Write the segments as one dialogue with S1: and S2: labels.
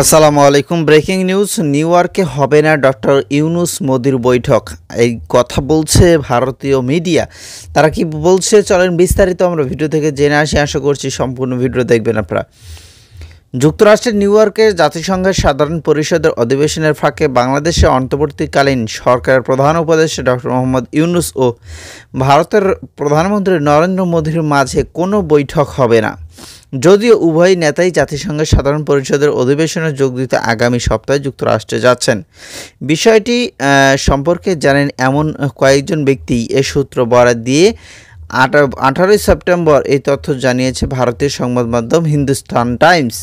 S1: আসসালামু আলাইকুম। Breaking news, new ইয়র্কে হবে না ডক্টর ইউনূস মোদির বৈঠক, এই কথা বলছে ভারতীয় মিডিয়া। তারা কি বলছে চলেন বিস্তারিত আমরা ভিডিও থেকে জেনে আসি। আশা করছি সম্পূর্ণ ভিডিও দেখবেন আপনারা। যুক্তরাষ্ট্রের নিউ ইয়র্কে জাতিসংঘের সাধারণ পরিষদের অধিবেশনের ফাঁকে বাংলাদেশে অন্তর্বর্তীকালীন সরকারের প্রধান উপদেষ্টা ডক্টর মোহাম্মদ ইউনূস ও ভারতের প্রধানমন্ত্রী নরেন্দ্র মোদির মাঝে কোনো বৈঠক হবে না। যদিও উভয় নেতাই জাতিসংঘের সাধারণ পরিষদের অধিবেশনে যোগ দিতে আগামী সপ্তাহে যুক্তরাষ্ট্রে যাচ্ছেন। বিষয়টি সম্পর্কে জানেন এমন কয়েকজন ব্যক্তি এ সূত্র বরাত দিয়ে 18 সেপ্টেম্বর এই তথ্য জানিয়েছে ভারতীয় সংবাদ মাধ্যম হিন্দুস্তান টাইমস।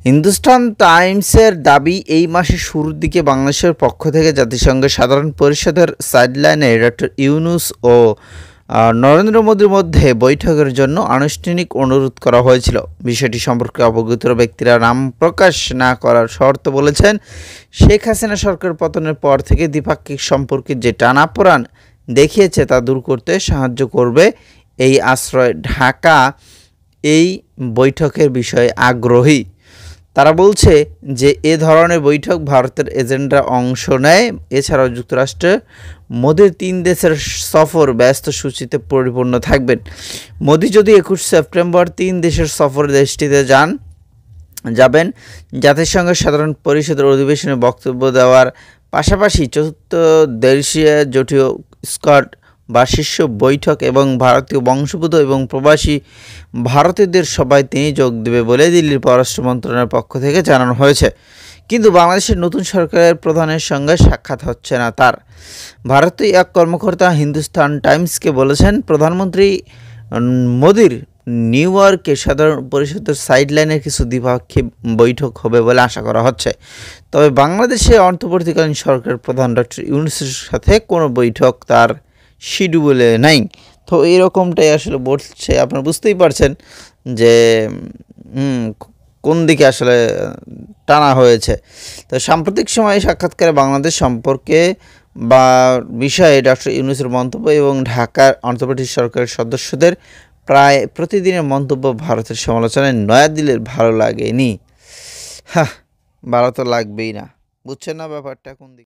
S1: হিন্দুস্তান টাইমসের দাবি, এই মাসের শুরুর দিকে বাংলাদেশের পক্ষ থেকে জাতিসংঘের সাধারণ পরিষদের সাইডলাইনে ডক্টর ইউনূস ও নরেন্দ্র মোদীর মধ্যে বৈঠকের জন্য আনুষ্ঠানিক অনুরোধ করা হয়েছিল। বিষয়টি সম্পর্কে অবগত ব্যক্তিরা নাম প্রকাশ না করার শর্ত বলেছেন, শেখ হাসিনা সরকার পতনের পর থেকে দ্বিপাক্ষিক সম্পর্কে যে টানাপোড়েন দেখিয়েছে তা দূর করতে সাহায্য করবে এই আশ্রয়। ঢাকা এই বৈঠকের বিষয়ে আগ্রহী। তারা বলছে যে এ ধরনের বৈঠক ভারতের এজেন্ডা অংশ নেয়। এছাড়াও যুক্তরাষ্ট্রে মোদির 3 দেশের সফর ব্যস্ত সূচিতে পরিপূর্ণ থাকবেন। মোদি যদি 21 সেপ্টেম্বর 3 দেশের সফরে দেশটিতে যাবেন, জাতিসংঘের সাধারণ পরিষদের অধিবেশনে বক্তব্য দেওয়ার পাশাপাশি চতুর্থ দেশীয় জোটীয় স্কট বা শীর্ষ বৈঠক এবং ভারতীয় বংশোদ্ভূত এবং প্রবাসী ভারতীয়দের সভায় তিনি যোগ দেবে বলে দিল্লির পররাষ্ট্র মন্ত্রণালয়ের পক্ষ থেকে জানানো হয়েছে। কিন্তু বাংলাদেশের নতুন সরকারের প্রধানের সঙ্গে সাক্ষাৎ হচ্ছে না তার। ভারতীয় এক কর্মকর্তা হিন্দুস্তান টাইমসকে বলেছেন, প্রধানমন্ত্রী মোদির নিউ ইয়র্কে সাধারণ পরিষদের সাইডলাইনের কিছু দ্বিপাক্ষিক বৈঠক হবে বলে আশা করা হচ্ছে। তবে বাংলাদেশে অন্তর্বর্তীকালীন সরকারের প্রধান ডক্টর ইউনূসের সাথে কোনো বৈঠক তার শিডিউলে নাই। তো এরকমটাই আসলে বলছে। আপনারা বুঝতেই পারছেন যে কোন দিকে আসলে টানা হয়েছে। তো সাম্প্রতিক সময়ে সাক্ষাৎকারে বাংলাদেশ সম্পর্কে বা বিষয়ে ডক্টর ইউনূসের মন্তব্য এবং ঢাকার অন্তর্বর্তী সরকারের সদস্যদের প্রায় প্রতিদিনের মন্তব্য ভারতের সমালোচনায় নয়াদিল্লির ভালো লাগেনি। ভালো তো লাগবেই না, বুঝছেন না ব্যাপারটা কোন দিকে।